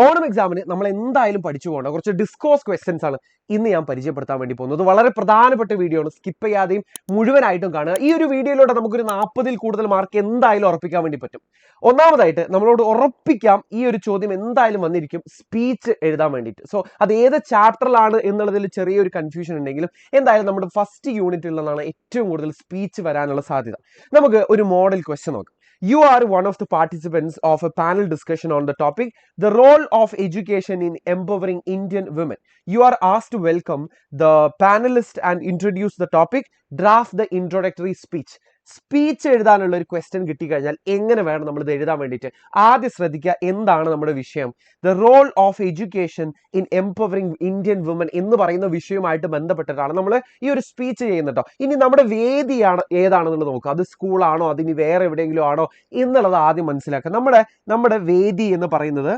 ഓണം എക്സാമിന് നമ്മൾ എന്തായാലും പഠിച്ചു പോകേണ്ട കുറച്ച് ഡിസ്കോസ് ക്വസ്റ്റ്യൻസ് ആണ് ഇന്ന് ഞാൻ പരിചയപ്പെടുത്താൻ വേണ്ടി പോകുന്നത്. വളരെ പ്രധാനപ്പെട്ട വീഡിയോ ആണ്, സ്കിപ്പ് ചെയ്യാതെയും മുഴുവനായിട്ടും കാണുക. ഈ ഒരു വീഡിയോയിലൂടെ നമുക്കൊരു 40ൽ കൂടുതൽ മാർക്ക് എന്തായാലും ഉറപ്പിക്കാൻ വേണ്ടി പറ്റും. ഒന്നാമതായിട്ട് നമ്മളോട് ഉറപ്പിക്കാം ഈ ഒരു ചോദ്യം എന്തായാലും വന്നിരിക്കും, സ്പീച്ച് എഴുതാൻ വേണ്ടിയിട്ട്. സോ അത് ഏത് ചാപ്റ്ററിലാണ് എന്നുള്ളതിൽ ചെറിയൊരു കൺഫ്യൂഷൻ ഉണ്ടെങ്കിലും എന്തായാലും നമ്മുടെ ഫസ്റ്റ് യൂണിറ്റിൽ നിന്നാണ് ഏറ്റവും കൂടുതൽ സ്പീച്ച് വരാനുള്ള സാധ്യത. നമുക്ക് ഒരു മോഡൽ ക്വസ്റ്റ്യൻ നോക്കാം. You are one of the participants of a panel discussion on the topic, the role of education in empowering Indian women. You are asked to welcome the panelists and introduce the topic. Draft the introductory speech. Speech എഴുതാനുള്ള ഒരു question കിട്ടിക്കഴിഞ്ഞാൽ എങ്ങനെ വേണം നമ്മൾ ഇത് എഴുതാൻ വേണ്ടിയിട്ട്? ആദ്യം ശ്രദ്ധിക്കുക, എന്താണ് നമ്മുടെ വിഷയം? The role of education in empowering Indian woman എന്ന് പറയുന്ന വിഷയവുമായിട്ട് ബന്ധപ്പെട്ടിട്ടാണ് നമ്മൾ ഈ ഒരു സ്പീച്ച് ചെയ്യുന്നത്. ഇനി നമ്മുടെ വേദിയാണ് ഏതാണെന്നുള്ളത് നോക്കുക. അത് സ്കൂളാണോ, അതിനി വേറെ എവിടെയെങ്കിലും ആണോ എന്നുള്ളത് ആദ്യം മനസ്സിലാക്കുക. നമ്മുടെ വേദി എന്ന് പറയുന്നത്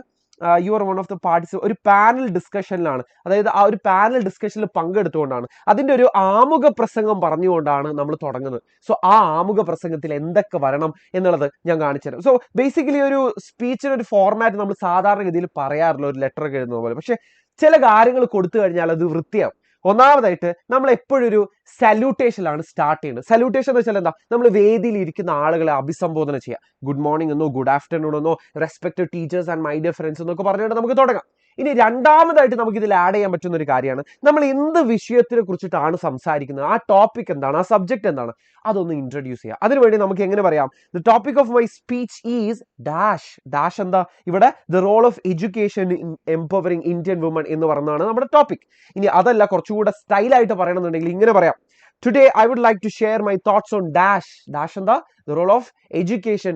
U are one of the participant, ഒരു പാനൽ ഡിസ്കഷനിലാണ്. അതായത് ആ ഒരു പാനൽ ഡിസ്കഷനിൽ പങ്കെടുത്തുകൊണ്ടാണ്, അതിൻ്റെ ഒരു ആമുഖ പ്രസംഗം പറഞ്ഞുകൊണ്ടാണ് നമ്മൾ തുടങ്ങുന്നത്. സോ ആ ആമുഖ പ്രസംഗത്തിൽ എന്തൊക്കെ വരണം എന്നുള്ളത് ഞാൻ കാണിച്ചു തരാം. സോ ബേസിക്കലി ഒരു സ്പീച്ചിന് ഒരു ഫോർമാറ്റ് നമ്മൾ സാധാരണഗതിയിൽ പറയാറില്ല, ഒരു ലെറ്റർ ഒക്കെ എഴുതുന്ന പോലെ. പക്ഷെ ചില കാര്യങ്ങൾ കൊടുത്തു കഴിഞ്ഞാൽ അത് വൃത്തിയാവും. ഒന്നാമതായിട്ട് നമ്മൾ എപ്പോഴും ഒരു സല്യൂട്ടേഷനിലാണ് സ്റ്റാർട്ട് ചെയ്യുന്നത്. സല്യൂട്ടേഷൻ എന്ന് വെച്ചാൽ എന്താ? നമ്മൾ വേദിയിൽ ഇരിക്കുന്ന ആളുകളെ അഭിസംബോധന ചെയ്യുക. ഗുഡ് മോർണിംഗ് എന്നോ ഗുഡ് ആഫ്റ്റർനൂൺ എന്നോ respected teachers and my dear friends എന്നൊക്കെ പറഞ്ഞുകൊണ്ട് നമുക്ക് തുടങ്ങാം. ഇനി രണ്ടാമതായിട്ട് നമുക്ക് ഇതിൽ ആഡ് ചെയ്യാൻ പറ്റുന്ന ഒരു കാര്യമാണ്, നമ്മൾ എന്ത് വിഷയത്തിനെ കുറിച്ചിട്ടാണ് സംസാരിക്കുന്നത്, ആ ടോപ്പിക് എന്താണ്, ആ സബ്ജക്ട് എന്താണ്, അതൊന്ന് ഇൻട്രൊഡ്യൂസ് ചെയ്യുക. അതിനുവേണ്ടി നമുക്ക് എങ്ങനെ പറയാം? The topic of my speech is dash. Dash എന്താ? ഇവിടെ the role of education in empowering Indian woman എന്ന് പറയുന്നതാണ് നമ്മുടെ ടോപ്പിക്. ഇനി അതല്ല, കുറച്ചുകൂടെ സ്റ്റൈലായിട്ട് പറയണമെന്നുണ്ടെങ്കിൽ ഇങ്ങനെ പറയാം, today I would like to share my thoughts on dash. Dash എന്താ? The role of education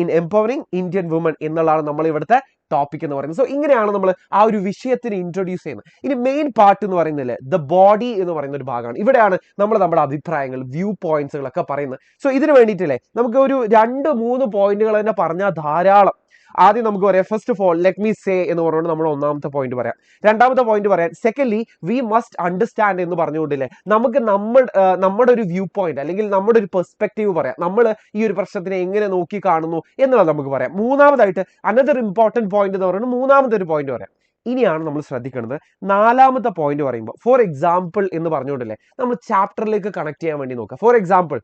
in empowering Indian woman എന്നുള്ളതാണ് നമ്മൾ ഇവിടുത്തെ ടോപ്പിക് എന്ന് പറയുന്നത്. സോ ഇങ്ങനെയാണ് നമ്മൾ ആ ഒരു വിഷയത്തിന് ഇൻട്രൊഡ്യൂസ് ചെയ്യുന്നത്. ഇനി മെയിൻ പാർട്ട് എന്ന് പറയുന്നില്ലേ, ദ ബോഡി എന്ന് പറയുന്ന ഒരു ഭാഗമാണ്. ഇവിടെയാണ് നമ്മൾ നമ്മുടെ അഭിപ്രായങ്ങൾ, വ്യൂ പോയിന്റ്സുകളൊക്കെ പറയുന്നത്. സോ ഇതിന് വേണ്ടിയിട്ടില്ലേ നമുക്ക് ഒരു 2-3 പോയിന്റുകൾ തന്നെ പറഞ്ഞാൽ ധാരാളം. ആദ്യം നമുക്ക് പറയാം, first of all let me say എന്ന് പറഞ്ഞുകൊണ്ട് നമ്മൾ ഒന്നാമത്തെ പോയിന്റ് പറയാം. രണ്ടാമത്തെ പോയിന്റ് പറയാം, സെക്കൻഡ്ലി വി മസ്റ്റ് അണ്ടർസ്റ്റാൻഡ് എന്ന് പറഞ്ഞുകൊണ്ടില്ലേ നമുക്ക് നമ്മുടെ ഒരു വ്യൂ പോയിന്റ് അല്ലെങ്കിൽ നമ്മുടെ ഒരു പെർസ്പെക്റ്റീവ് പറയാം. നമ്മൾ ഈ ഒരു പ്രശ്നത്തിനെ എങ്ങനെ നോക്കി കാണുന്നു എന്നുള്ളത് നമുക്ക് പറയാം. മൂന്നാമതായിട്ട് അനദർ ഇമ്പോർട്ടന്റ് പോയിന്റ് എന്ന് പറയുന്നത് മൂന്നാമത്തെ ഒരു പോയിന്റ് പറയാം. ഇനിയാണ് നമ്മൾ ശ്രദ്ധിക്കേണ്ടത് നാലാമത്തെ പോയിന്റ് പറയുമ്പോൾ, ഫോർ എക്സാമ്പിൾ എന്ന് പറഞ്ഞുകൊണ്ടില്ലേ നമ്മൾ ചാപ്റ്ററിലേക്ക് കണക്ട് ചെയ്യാൻ വേണ്ടി നോക്കുക. ഫോർ എക്സാമ്പിൾ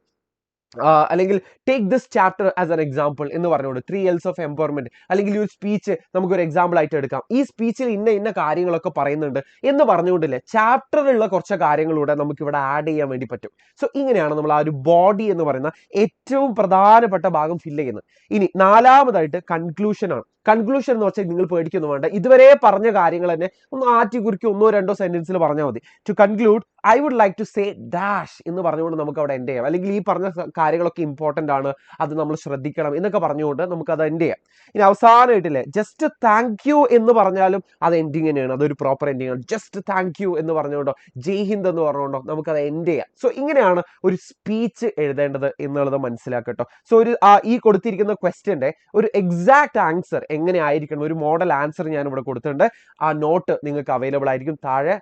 അല്ലെങ്കിൽ take this chapter as an example എന്ന് പറഞ്ഞുകൊണ്ട് 3 L's ഓഫ് എംപവർമെന്റ് അല്ലെങ്കിൽ ഈ ഒരു സ്പീച്ച് നമുക്കൊരു എക്സാമ്പിൾ ആയിട്ട് എടുക്കാം. ഈ സ്പീച്ചിൽ ഇന്ന കാര്യങ്ങളൊക്കെ പറയുന്നുണ്ട് എന്ന് പറഞ്ഞുകൊണ്ടില്ലേ ചാപ്റ്ററിലുള്ള കുറച്ച് കാര്യങ്ങളിലൂടെ നമുക്ക് ഇവിടെ ആഡ് ചെയ്യാൻ വേണ്ടി പറ്റും. സോ ഇങ്ങനെയാണ് നമ്മൾ ആ ഒരു ബോഡി എന്ന് പറയുന്ന ഏറ്റവും പ്രധാനപ്പെട്ട ഭാഗം ഫില്ല് ചെയ്യുന്നത്. ഇനി നാലാമതായിട്ട് കൺക്ലൂഷൻ ആണ്. കൺക്ലൂഷൻ എന്ന് വെച്ചാൽ നിങ്ങൾ പേടിക്കൊന്നും വേണ്ട, ഇതുവരെ പറഞ്ഞ കാര്യങ്ങൾ തന്നെ ഒന്ന് ആറ്റിക്കുറിക്ക് 1-2 സെന്റൻസിൽ പറഞ്ഞാൽ മതി. To conclude I would like to say dash എന്ന് പറഞ്ഞുകൊണ്ട് നമുക്ക് അവിടെ എൻഡ് ചെയ്യാം. അല്ലെങ്കിൽ ഈ പറഞ്ഞ കാര്യങ്ങളൊക്കെ ഇമ്പോർട്ടന്റ് ആണ്, അത് നമ്മൾ ശ്രദ്ധിക്കണം എന്നൊക്കെ പറഞ്ഞുകൊണ്ട് നമുക്ക് അത് എൻഡ് ചെയ്യാം. ഇനി അവസാനമായിട്ടില്ലേ ജസ്റ്റ് താങ്ക് യു എന്ന് പറഞ്ഞാലും അത് എൻഡിങ് തന്നെയാണ്, അതൊരു പ്രോപ്പർ എൻഡിങ് ആണ്. ജസ്റ്റ് താങ്ക് യു എന്ന് പറഞ്ഞുകൊണ്ടോ ജയ് ഹിന്ദ് എന്ന് പറഞ്ഞുകൊണ്ടോ നമുക്കത് എൻഡ് ചെയ്യാം. സോ ഇങ്ങനെയാണ് ഒരു സ്പീച്ച് എഴുതേണ്ടത് എന്നുള്ളത് മനസ്സിലാക്കട്ടോ. സോ ഈ കൊടുത്തിരിക്കുന്ന ക്വസ്റ്റ്യന്റെ ഒരു എക്സാക്ട് ആൻസർ എങ്ങനെ ആയിരിക്കണം, ഒരു മോഡൽ ആൻസർ ഞാൻ ഇവിടെ കൊടുത്തിട്ടുണ്ട്. ആ നോട്ട് നിങ്ങൾക്ക് അവൈലബിൾ ആയിരിക്കും താഴെ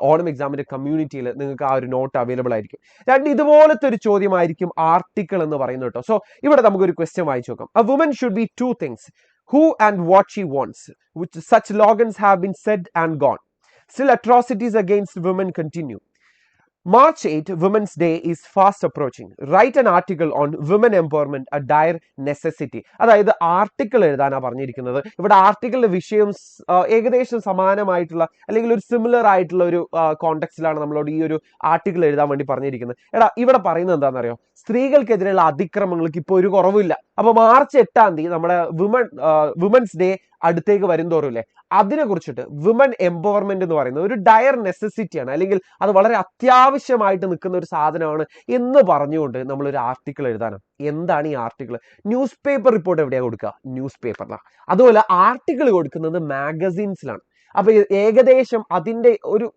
ഓണം എക്സാമിന്റെ കമ്മ്യൂണിറ്റിയിൽ നിങ്ങൾക്ക് ആ ഒരു നോട്ട് അവൈലബിൾ ആയിരിക്കും. ഇതുപോലത്തെ ഒരു ചോദ്യമായിരിക്കും ആർട്ടിക്കിൾ എന്ന് പറയുന്നത് കേട്ടോ. സോ ഇവിടെ നമുക്കൊരു ക്വസ്റ്റ്യൻ വായിച്ചു നോക്കാം. A woman should be 2 things, who and what she wants, which such slogans have been said and gone. Still atrocities against women continue. March 8, Women's Day is fast approaching. Write an article on women empowerment, a dire necessity. അതായത് article എഴുതാനാണ് പറഞ്ഞിരിക്കുന്നത്. ഇവിടെ ആർട്ടിക്കിളിന്റെ വിഷയം ഏകദേശം സമാനമായിട്ടുള്ള അല്ലെങ്കിൽ ഒരു similar ആയിട്ടുള്ള ഒരു കോണ്ടെക്സ്റ്റിലാണ് നമ്മളോട് ഈ ഒരു ആർട്ടിക്കിൾ എഴുതാൻ വേണ്ടി പറഞ്ഞിരിക്കുന്നത്. ഇവിടെ പറയുന്നത് എന്താണെന്നറിയോ? സ്ത്രീകൾക്കെതിരെയുള്ള അതിക്രമങ്ങൾക്ക് ഇപ്പോൾ ഒരു കുറവില്ല. അപ്പൊ മാർച്ച് 8 നമ്മുടെ വുമൻസ് ഡേ അടുത്തേക്ക് വരുന്തോറുമില്ലേ അതിനെ കുറിച്ചിട്ട് വിമൻ എംപവർമെന്റ് എന്ന് പറയുന്നത് ഒരു ഡയർ നെസസിറ്റിയാണ്, അല്ലെങ്കിൽ അത് വളരെ അത്യാവശ്യമായിട്ട് നിൽക്കുന്ന ഒരു സാധനമാണ് എന്ന് പറഞ്ഞുകൊണ്ട് നമ്മളൊരു ആർട്ടിക്കിൾ എഴുതാനാണ്. എന്താണ് ഈ ആർട്ടിക്കിൾ? ന്യൂസ് പേപ്പർ റിപ്പോർട്ട് എവിടെയാണ് കൊടുക്കുക? ന്യൂസ് പേപ്പറിലാണ്. അതുപോലെ ആർട്ടിക്കിൾ കൊടുക്കുന്നത് മാഗസീൻസിലാണ്. അപ്പൊ ഏകദേശം അതിന്റെ ഒരു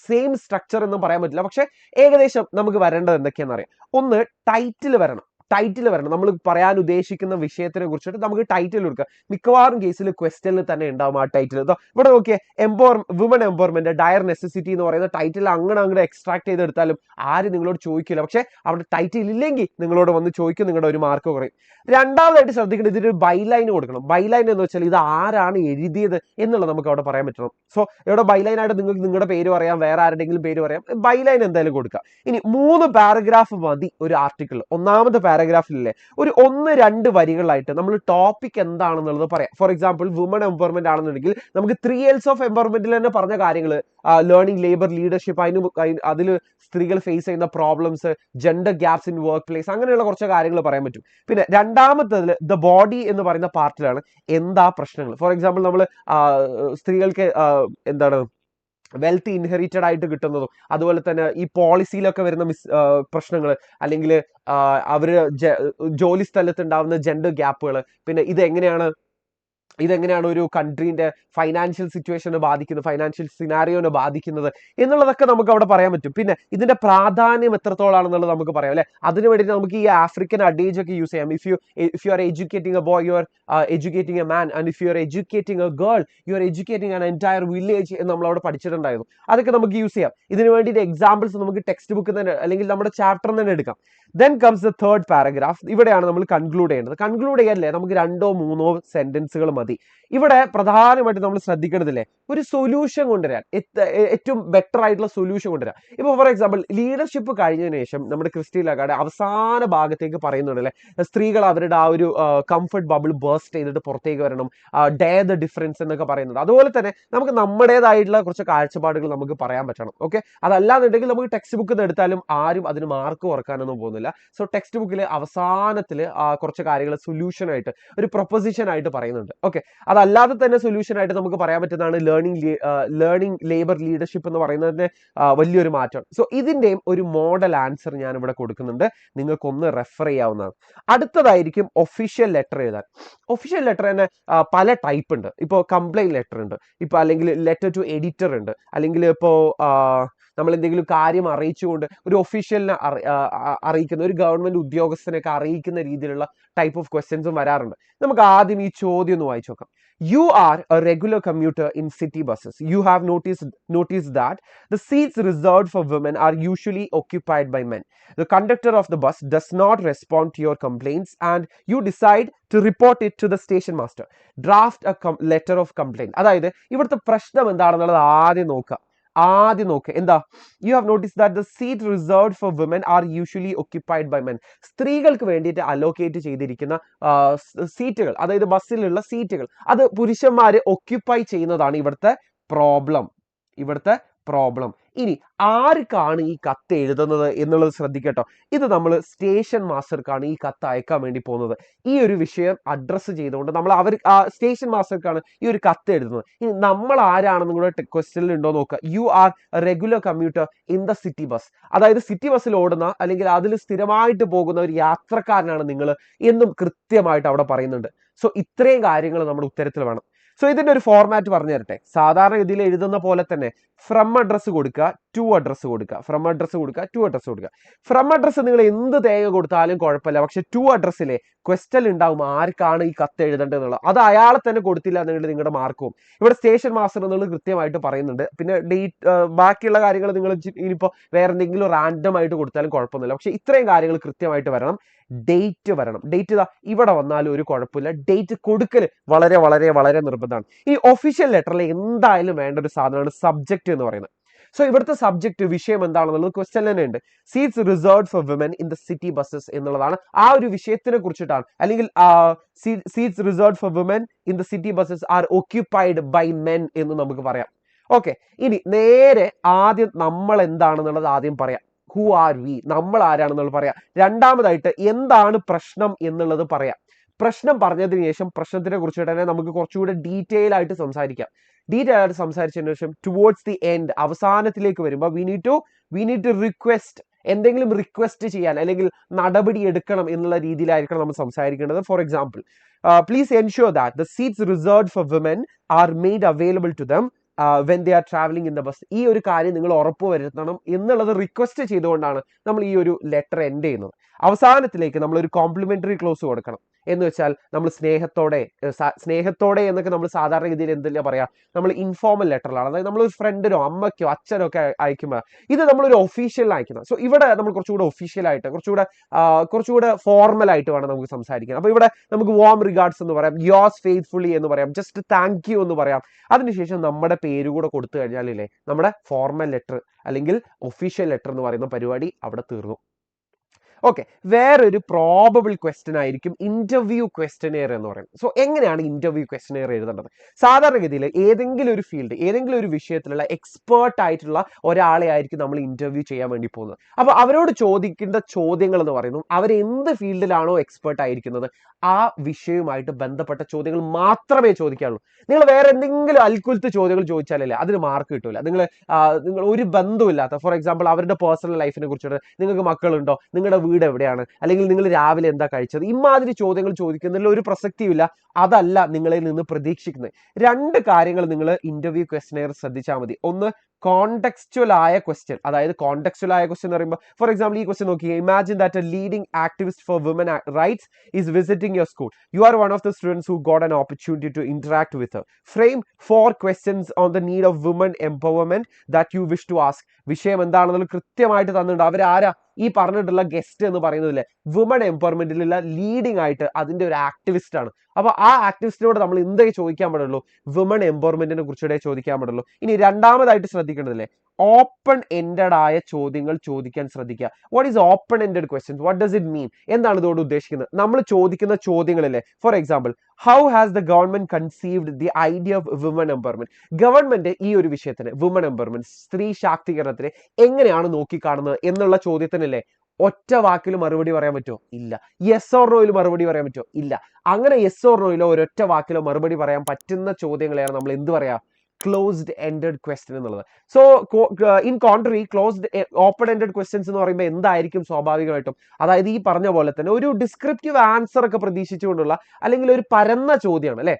സെയിം സ്ട്രക്ചർ എന്ന് പറയാൻ പറ്റില്ല, പക്ഷെ ഏകദേശം നമുക്ക് വരേണ്ടത് എന്തൊക്കെയാണെന്ന് അറിയാം. ഒന്ന്, ടൈറ്റിൽ വരണം. ടൈറ്റിൽ വരണം. നമ്മൾ പറയാൻ ഉദ്ദേശിക്കുന്ന വിഷയത്തിനെ കുറിച്ചിട്ട് നമുക്ക് ടൈറ്റിൽ കൊടുക്കുക. മിക്കവാറും കേസിൽ ക്വസ്റ്റ്യനിൽ തന്നെ ഉണ്ടാവും ആ ടൈറ്റിൽ. ഇവിടെ നോക്കിയേ, വുമൺ എംപവർമെന്റ് ഡയർ നെസസിറ്റി എന്ന് പറയുന്ന ടൈറ്റിൽ അങ്ങനെ എക്സ്ട്രാക്ട് ചെയ്തെടുത്താലും ആരും നിങ്ങളോട് ചോദിക്കില്ല. പക്ഷെ അവിടെ ടൈറ്റിൽ ഇല്ലെങ്കിൽ നിങ്ങളോട് വന്ന് ചോദിക്കും, നിങ്ങളുടെ ഒരു മാർക്ക് കുറയും. രണ്ടാമതായിട്ട് ശ്രദ്ധിക്കേണ്ടത്, ഇതിന് ബൈലൈൻ കൊടുക്കണം. ബൈലൈൻ എന്ന് വെച്ചാൽ ഇത് ആരാണ് എഴുതിയത് എന്നുള്ളത് നമുക്ക് അവിടെ പറയാൻ പറ്റണം. സോ ഇവിടെ ബൈലൈൻ ആയിട്ട് നിങ്ങൾക്ക് നിങ്ങളുടെ പേര് പറയാം, വേറെ ആരുടെങ്കിലും പേര് പറയാം, ബൈലൈൻ എന്തായാലും കൊടുക്കുക. ഇനി 3 പാരഗ്രാഫ് മതി ഒരു ആർട്ടിക്കിൾ. ഒന്നാമത്തെ പാരഗ്രാഫിലെ ഒരു 1-2 വരികളായിട്ട് നമ്മൾ ടോപ്പിക് എന്താണെന്നുള്ളത് പറയാം. ഫോർ എക്സാമ്പിൾ വുമൺ എംപവർമെന്റ് ആണെന്നുണ്ടെങ്കിൽ നമുക്ക് 3 L's ഓഫ് എംപവർമെന്റിൽ തന്നെ പറഞ്ഞ കാര്യങ്ങൾ, ലേണിംഗ്, ലേബർ, ലീഡർഷിപ്പ്, അതിൽ സ്ത്രീകൾ ഫേസ് ചെയ്യുന്ന problems, gender gaps in work place, അങ്ങനെയുള്ള കുറച്ച് കാര്യങ്ങൾ പറയാൻ പറ്റും. പിന്നെ രണ്ടാമത്തതിൽ ദ ബോഡി എന്ന് പറയുന്ന പാർട്ടിലാണ് എന്താ പ്രശ്നങ്ങൾ. ഫോർ എക്സാമ്പിൾ നമ്മൾ സ്ത്രീകൾക്ക് എന്താണ് വെൽത്ത് ഇൻഹെറിറ്റഡ് ആയിട്ട് കിട്ടുന്നതും, അതുപോലെ തന്നെ ഈ പോളിസിയിലൊക്കെ വരുന്ന പ്രശ്നങ്ങൾ, അല്ലെങ്കിൽ അവര് ജോലി സ്ഥലത്ത് ഉണ്ടാവുന്ന ജെൻഡർ ഗ്യാപ്പുകൾ, പിന്നെ ഇതെങ്ങനെയാണ് ഒരു കൺട്രീന്റെ ഫൈനാൻഷ്യൽ സിറ്റുവേഷനെ ബാധിക്കുന്നത്, ഫൈനാൻഷ്യൽ സിനാരിയോനെ ബാധിക്കുന്നത് എന്നുള്ളതൊക്കെ നമുക്ക് അവിടെ പറയാൻ പറ്റും. പിന്നെ ഇതിന്റെ പ്രാധാന്യം എത്രത്തോളാണെന്നുള്ളത് നമുക്ക് പറയാം അല്ലെ. അതിനു വേണ്ടിയിട്ട് നമുക്ക് ഈ ആഫ്രിക്കൻ അഡേജ് ഒക്കെ യൂസ് ചെയ്യാം. If you are educating A boy, you are educating a man, and if you are educating A girl, you are educating an entire village എന്ന് നമ്മൾ അവിടെ പഠിച്ചിട്ടുണ്ടായിരുന്നു. അതൊക്കെ നമുക്ക് യൂസ് ചെയ്യാം. ഇതിനു വേണ്ടിയിട്ട് എക്സാമ്പിൾസ് നമുക്ക് ടെക്സ്റ്റ് ബുക്ക് തന്നെ അല്ലെങ്കിൽ നമ്മുടെ ചാപ്റ്റർ തന്നെ എടുക്കാം. Then comes the third paragraph. ഇവിടെയാണ് നമ്മൾ കൺക്ലൂഡ് ചെയ്യേണ്ടത്. കൺക്ലൂഡ് ചെയ്യാനല്ലേ നമുക്ക് 2-3 സെന്റൻസുകൾ മതി. ഇവിടെ പ്രധാനമായിട്ട് നമ്മൾ ശ്രദ്ധിക്കേണ്ടതില്ലേ, ഒരു സൊല്യൂഷൻ കൊണ്ടുവരാൻ, ഏറ്റവും ബെറ്റർ ആയിട്ടുള്ള സൊല്യൂഷൻ കൊണ്ടുവരാൻ. ഇപ്പോൾ ഫോർ എക്സാമ്പിൾ ലീഡർഷിപ്പ് കഴിഞ്ഞതിന് ശേഷം നമ്മുടെ ക്രിസ്റ്റി ലഗാർഡ് അവസാന ഭാഗത്തേക്ക് പറയുന്നുണ്ടല്ലേ, സ്ത്രീകൾ അവരുടെ ആ ഒരു കംഫർട്ട് ബബിൾ ബേസ്റ്റ് ചെയ്തിട്ട് പുറത്തേക്ക് വരണം, ഡെയർ ദ ഡിഫറൻസ് എന്നൊക്കെ പറയുന്നത്. അതുപോലെ തന്നെ നമുക്ക് നമ്മുടേതായിട്ടുള്ള കുറച്ച് കാഴ്ചപ്പാടുകൾ നമുക്ക് പറയാൻ പറ്റണം. ഓക്കെ, അതല്ലാന്നുണ്ടെങ്കിൽ നമുക്ക് ടെക്സ്റ്റ് ബുക്ക് എടുത്താലും ആരും അതിന് മാർക്ക് കുറക്കാനൊന്നും പോകുന്നില്ല. സോ ടെക്സ്റ്റ് ബുക്കിൽ അവസാനത്തിൽ കുറച്ച് കാര്യങ്ങൾ സൊല്യൂഷൻ ആയിട്ട്, ഒരു പ്രൊപ്പോസിഷൻ ആയിട്ട് പറയുന്നുണ്ട്. ഓക്കെ, അതല്ലാതെ തന്നെ സൊല്യൂഷൻ ആയിട്ട് നമുക്ക് പറയാൻ പറ്റുന്നതാണ് ലേണിംഗ്, ലേബർ, ലീഡർഷിപ്പ് എന്ന് പറയുന്നതിന് വലിയൊരു മാറ്റം. സോ ഇതിന്റെയും ഒരു മോഡൽ ആൻസർ ഞാൻ ഇവിടെ കൊടുക്കുന്നുണ്ട്, നിങ്ങൾക്കൊന്ന് റെഫർ ചെയ്യാവുന്നതാണ്. അടുത്തതായിരിക്കും ഒഫീഷ്യൽ ലെറ്റർ എഴുതാൻ. ഒഫീഷ്യൽ ലെറ്റർ തന്നെ പല ടൈപ്പ് ഉണ്ട്. ഇപ്പോൾ കംപ്ലൈന്റ് ലെറ്റർ ഉണ്ട്, ഇപ്പൊ അല്ലെങ്കിൽ ലെറ്റർ ടു എഡിറ്റർ ഉണ്ട്, അല്ലെങ്കിൽ ഇപ്പോൾ നമ്മൾ എന്തെങ്കിലും കാര്യം അറിയിച്ചുകൊണ്ട് ഒരു ഒഫീഷ്യലിനെ അറിയിക്കുന്ന, ഒരു ഗവൺമെന്റ് ഉദ്യോഗസ്ഥനെയൊക്കെ അറിയിക്കുന്ന രീതിയിലുള്ള ടൈപ്പ് ഓഫ് ക്വസ്റ്റ്യൻസും വരാറുണ്ട്. നമുക്ക് ആദ്യം ഈ ചോദ്യം ഒന്ന് വായിച്ചു നോക്കാം. You are a regular commuter in city buses. You have noticed that the seats reserved for women are usually occupied by men. The conductor of the bus does not respond to your complaints and you decide to report it to the station master. Draft a letter of complaint. അതായത് ഇവിടുത്തെ പ്രശ്നം എന്താണെന്നുള്ളത് ആദ്യം നോക്കുക. എന്താ, you have notice that the seat reserved for women are usually occupied by men. സ്ത്രീകൾക്ക് വേണ്ടിയിട്ട് allocate ചെയ്തിരിക്കുന്ന സീറ്റുകൾ, അതായത് ബസ്സിലുള്ള സീറ്റുകൾ, അത് പുരുഷന്മാര് ഒക്യുപ്പൈ ചെയ്യുന്നതാണ് ഇവിടുത്തെ പ്രോബ്ലം. ഇനി ആർക്കാണ് ഈ കത്ത് എഴുതുന്നത് എന്നുള്ളത് ശ്രദ്ധിക്കട്ടോ. ഇത് നമ്മൾ സ്റ്റേഷൻ മാസ്റ്റർക്കാണ് ഈ കത്ത് അയക്കാൻ വേണ്ടി പോകുന്നത്. ഈ ഒരു വിഷയം അഡ്രസ്സ് ചെയ്തുകൊണ്ട് നമ്മൾ സ്റ്റേഷൻ മാസ്റ്റർക്കാണ് ഈ ഒരു കത്ത് എഴുതുന്നത്. ഇനി നമ്മൾ ആരാണെന്നും കൂടെ ക്വസ്റ്റ്യനിൽ ഉണ്ടോ നോക്കുക. You are regular commuter in the city bus. അതായത് സിറ്റി ബസ്സിൽ ഓടുന്ന അല്ലെങ്കിൽ അതിൽ സ്ഥിരമായിട്ട് പോകുന്ന ഒരു യാത്രക്കാരനാണ് നിങ്ങൾ എന്നും കൃത്യമായിട്ട് അവിടെ പറയുന്നുണ്ട്. സോ ഇത്രയും കാര്യങ്ങൾ നമ്മുടെ ഉത്തരത്തിൽ വേണം. സോ ഇതിന്റെ ഒരു ഫോർമാറ്റ് പറഞ്ഞു തരട്ടെ. സാധാരണ ഗതിയിൽ എഴുതുന്ന പോലെ തന്നെ ഫ്രം അഡ്രസ്സ് കൊടുക്കുക, ടു അഡ്രസ്സ് കൊടുക്കുക, ഫ്രം അഡ്രസ്സ് കൊടുക്കുക, ടു അഡ്രസ്സ് കൊടുക്കുക. ഫ്രം അഡ്രസ്സ് നിങ്ങൾ എന്ത് തേങ്ങ കൊടുത്താലും കുഴപ്പമില്ല. പക്ഷെ ടു അഡ്രസ്സിലെ ക്വസ്റ്റ്യൻ ഉണ്ടാവും ആർക്കാണ് ഈ കത്ത് എഴുതേണ്ടതെന്നുള്ളത്. അത് അയാളെ തന്നെ കൊടുത്തില്ല എന്നുണ്ടെങ്കിൽ നിങ്ങളുടെ മാർക്കും. ഇവിടെ സ്റ്റേഷൻ മാസ്റ്റർ എന്നുള്ളത് കൃത്യമായിട്ട് പറയുന്നുണ്ട്. പിന്നെ ഡേറ്റ്, ബാക്കിയുള്ള കാര്യങ്ങൾ നിങ്ങൾ ഇനിയിപ്പോൾ വേറെ എന്തെങ്കിലും റാൻഡം ആയിട്ട് കൊടുത്താലും കുഴപ്പമൊന്നുമില്ല. പക്ഷെ ഇത്രയും കാര്യങ്ങൾ കൃത്യമായിട്ട് വരണം. ഡേറ്റ് വരണം. ഡേറ്റ് ഇതാ ഇവിടെ വന്നാലും ഒരു കുഴപ്പമില്ല. ഡേറ്റ് കൊടുക്കൽ വളരെ വളരെ വളരെ നിർബന്ധമാണ്. ഈ ഒഫീഷ്യൽ ലെറ്ററിൽ എന്തായാലും വേണ്ട ഒരു സാധനമാണ് സബ്ജക്റ്റ് എന്ന് പറയുന്നത്. സോ ഇവിടുത്തെ സബ്ജക്റ്റ്, വിഷയം എന്താണെന്നുള്ളത് ക്വസ്റ്റ്യൻ തന്നെ ഉണ്ട്. Seats reserved for women in the city buses എന്നുള്ളതാണ്. ആ ഒരു വിഷയത്തിനെ കുറിച്ചിട്ടാണ്. അല്ലെങ്കിൽ seats reserved for women in the city buses are occupied by men എന്ന് നമുക്ക് പറയാം. ഓക്കെ, ഇനി നേരെ ആദ്യം നമ്മൾ എന്താണെന്നുള്ളത് ആദ്യം പറയാം. ഹു ആർ വി, നമ്മൾ ആരാണെന്നുള്ളത് പറയാം. രണ്ടാമതായിട്ട് എന്താണ് പ്രശ്നം എന്നുള്ളത് പറയാം. പ്രശ്നം പറഞ്ഞതിന് ശേഷം പ്രശ്നത്തിനെ കുറിച്ചിട്ട് തന്നെ നമുക്ക് കുറച്ചുകൂടെ ഡീറ്റെയിൽ ആയിട്ട് സംസാരിക്കാം. സംസാരിച്ചതിന് ശേഷം ടുവേർഡ്സ് ദി എൻഡ്, അവസാനത്തിലേക്ക് വരുമ്പോൾ വി നീഡ് ടു റിക്വസ്റ്റ്, എന്തെങ്കിലും റിക്വസ്റ്റ് ചെയ്യാൻ അല്ലെങ്കിൽ നടപടി എടുക്കണം എന്നുള്ള രീതിയിലായിരിക്കണം നമ്മൾ സംസാരിക്കേണ്ടത്. For example, please ensure that the seats reserved for women are made available to them when they are travelling in the bus. ഈ ഒരു കാര്യം നിങ്ങൾ ഉറപ്പുവരുത്തണം എന്നുള്ളത് റിക്വസ്റ്റ് ചെയ്തുകൊണ്ടാണ് നമ്മൾ ഈ ഒരു ലെറ്റർ എൻഡ് ചെയ്യുന്നത്. അവസാനത്തിലേക്ക് നമ്മൾ ഒരു കോംപ്ലിമെന്ററി ക്ലോസ് കൊടുക്കണം. എന്ന് വെച്ചാൽ നമ്മൾ സ്നേഹത്തോടെ എന്നൊക്കെ നമ്മൾ സാധാരണഗതിയിൽ എന്തെല്ലാം പറയാ, നമ്മൾ ഇൻഫോർമൽ ലെറ്ററിലാണ്, അതായത് നമ്മൾ ഒരു ഫ്രണ്ടിനോ അമ്മയ്ക്കോ അച്ഛനോ ഒക്കെ അയക്കുമ്പോൾ ഇത് നമ്മളൊരു ഒഫീഷ്യൽ അയക്കുന്നത്. സോ ഇവിടെ നമ്മൾ കുറച്ചുകൂടെ ഒഫീഷ്യലായിട്ട് കുറച്ചുകൂടെ ഫോർമൽ ആയിട്ട് വേണം നമുക്ക് സംസാരിക്കാൻ. അപ്പൊ ഇവിടെ നമുക്ക് വാം റിഗാർഡ്സ് എന്ന് പറയാം, യോസ് ഫെയ്ത്ത്ഫുള്ളി എന്ന് പറയാം, ജസ്റ്റ് താങ്ക് യു എന്ന് പറയാം. അതിനുശേഷം നമ്മുടെ പേര് കൂടെ കൊടുത്തു കഴിഞ്ഞാലേ നമ്മുടെ ഫോർമൽ ലെറ്റർ അല്ലെങ്കിൽ ഒഫീഷ്യൽ ലെറ്റർ എന്ന് പറയുന്ന പരിപാടി അവിടെ തീർന്നു. ഓക്കെ, വേറൊരു പ്രോബബിൾ ക്വസ്റ്റ്യൻ ആയിരിക്കും ഇന്റർവ്യൂ ക്വസ്റ്റ്യനെയർ എന്ന് പറയുന്നത്. സോ എങ്ങനെയാണ് ഇന്റർവ്യൂ ക്വസ്റ്റ്യനെയർ എഴുതേണ്ടത്? സാധാരണഗതിയിൽ ഏതെങ്കിലും ഒരു ഫീൽഡ്, ഏതെങ്കിലും ഒരു വിഷയത്തിലുള്ള എക്സ്പേർട്ട് ആയിട്ടുള്ള ഒരാളെ ആയിരിക്കും നമ്മൾ ഇന്റർവ്യൂ ചെയ്യാൻ വേണ്ടി പോകുന്നത്. അപ്പൊ അവരോട് ചോദിക്കേണ്ട ചോദ്യങ്ങൾ എന്ന് പറയുന്നത് അവർ എന്ത് ഫീൽഡിലാണോ എക്സ്പേർട്ട് ആയിരിക്കുന്നത് ആ വിഷയവുമായിട്ട് ബന്ധപ്പെട്ട ചോദ്യങ്ങൾ മാത്രമേ ചോദിക്കാറുള്ളൂ. നിങ്ങൾ വേറെ എന്തെങ്കിലും അൽക്കുലത്ത് ചോദ്യങ്ങൾ ചോദിച്ചാലല്ലേ അതിന് മാർക്ക് കിട്ടൂല. നിങ്ങൾ ഒരു ബന്ധമില്ലാത്ത, ഫോർ എക്സാമ്പിൾ അവരുടെ പേഴ്സണൽ ലൈഫിനെ കുറിച്ചിട്ട്, നിങ്ങൾക്ക് മക്കളുണ്ടോ, നിങ്ങളുടെ വീട് എവിടെയാണ്, അല്ലെങ്കിൽ നിങ്ങൾ രാവിലെ എന്താ കഴിച്ചത്, ഇമാതിരി ചോദ്യങ്ങൾ ചോദിക്കുന്നതിൽ ഒരു പ്രസക്തിയില്ല. അതല്ല നിങ്ങളിൽ നിന്ന് പ്രതീക്ഷിക്കുന്നത്. രണ്ട് കാര്യങ്ങൾ നിങ്ങൾ ഇന്റർവ്യൂ ക്വസ്റ്റ്യനെയർ ശ്രദ്ധിച്ചാൽ മതി. ഒന്ന്, കോണ്ടെക്സ്റ്റുവൽ ആയ ക്വസ്റ്റ്യൻ. അതായത് കോണ്ടെക്സ്റ്റുവൽ ആയ ക്വസ്റ്റ്യൻ എന്ന് പറയുമ്പോൾ, ഫോർ എക്സാമ്പിൾ ഈ ക്വസ്റ്റ്യൻ നോക്കി, imagine that a leading activist for woman rights is visiting your school. You are one of the students who got an opportunity to interact with her. Frame 4 questions on the need of woman empowerment that you wish to ask. വിഷയം എന്താണെന്നുള്ള കൃത്യമായിട്ട് തന്നിട്ടുണ്ട്. അവരാരാ ഈ പറഞ്ഞിട്ടുള്ള guest എന്ന് പറയുന്നതില്ലേ woman എംപവർമെന്റിലുള്ള leading ആയിട്ട് അതിന്റെ ഒരു ആക്ടിവിസ്റ്റ് ആണ്. അപ്പൊ ആ ആക്ടിവിസ്റ്റിനോട് നമ്മൾ എന്തൊക്കെ ചോദിക്കാൻ പാടുള്ളൂ? വുമൺ എംപവർമെന്റിനെ കുറിച്ചിട്ടേ ചോദിക്കാൻ പാടുള്ളൂ. ഇനി രണ്ടാമതായിട്ട് ശ്രദ്ധിക്കേണ്ടതില്ലേ, ഓപ്പൺ എൻഡഡ് ആയ ചോദ്യങ്ങൾ ചോദിക്കാൻ ശ്രദ്ധിക്കുക. What is open ended questions? What does it mean? എന്താണ് ഇതോട് ഉദ്ദേശിക്കുന്നത്? നമ്മൾ ചോദിക്കുന്ന ചോദ്യങ്ങളില്ലേ, for example, how has the government conceived the idea of woman empowerment? Government ഈ ഒരു വിഷയത്തിന്, വുമൺ എംപവർമെന്റ്, സ്ത്രീ ശാക്തീകരണത്തിന് എങ്ങനെയാണ് നോക്കിക്കാണുന്നത് എന്നുള്ള ചോദ്യത്തിനല്ലേ ഒറ്റ വാക്കിൽ മറുപടി പറയാൻ പറ്റുമോ? ഇല്ല. യെസ് ഓർ നോയിൽ മറുപടി പറയാൻ പറ്റുമോ? ഇല്ല. അങ്ങനെ യെസ് ഓർ നോയിലോ ഒരൊറ്റ വാക്കിലോ മറുപടി പറയാൻ പറ്റുന്ന ചോദ്യങ്ങളെയാണ് നമ്മൾ എന്ത് പറയാ, ക്ലോസ്ഡ് എൻഡഡ് ക്വസ്റ്റ്യൻ എന്നുള്ളത്. So in contrary, open ended questions എന്ന് പറയുമ്പോൾ എന്തായിരിക്കും സ്വാഭാവികമായിട്ടും, അതായത് ഈ പറഞ്ഞ പോലെ തന്നെ ഒരു ഡിസ്ക്രിപ്റ്റീവ് ആൻസർ ഒക്കെ പ്രതീക്ഷിച്ചുകൊണ്ടുള്ള, അല്ലെങ്കിൽ ഒരു പരന്ന ചോദ്യമാണ് അല്ലെ.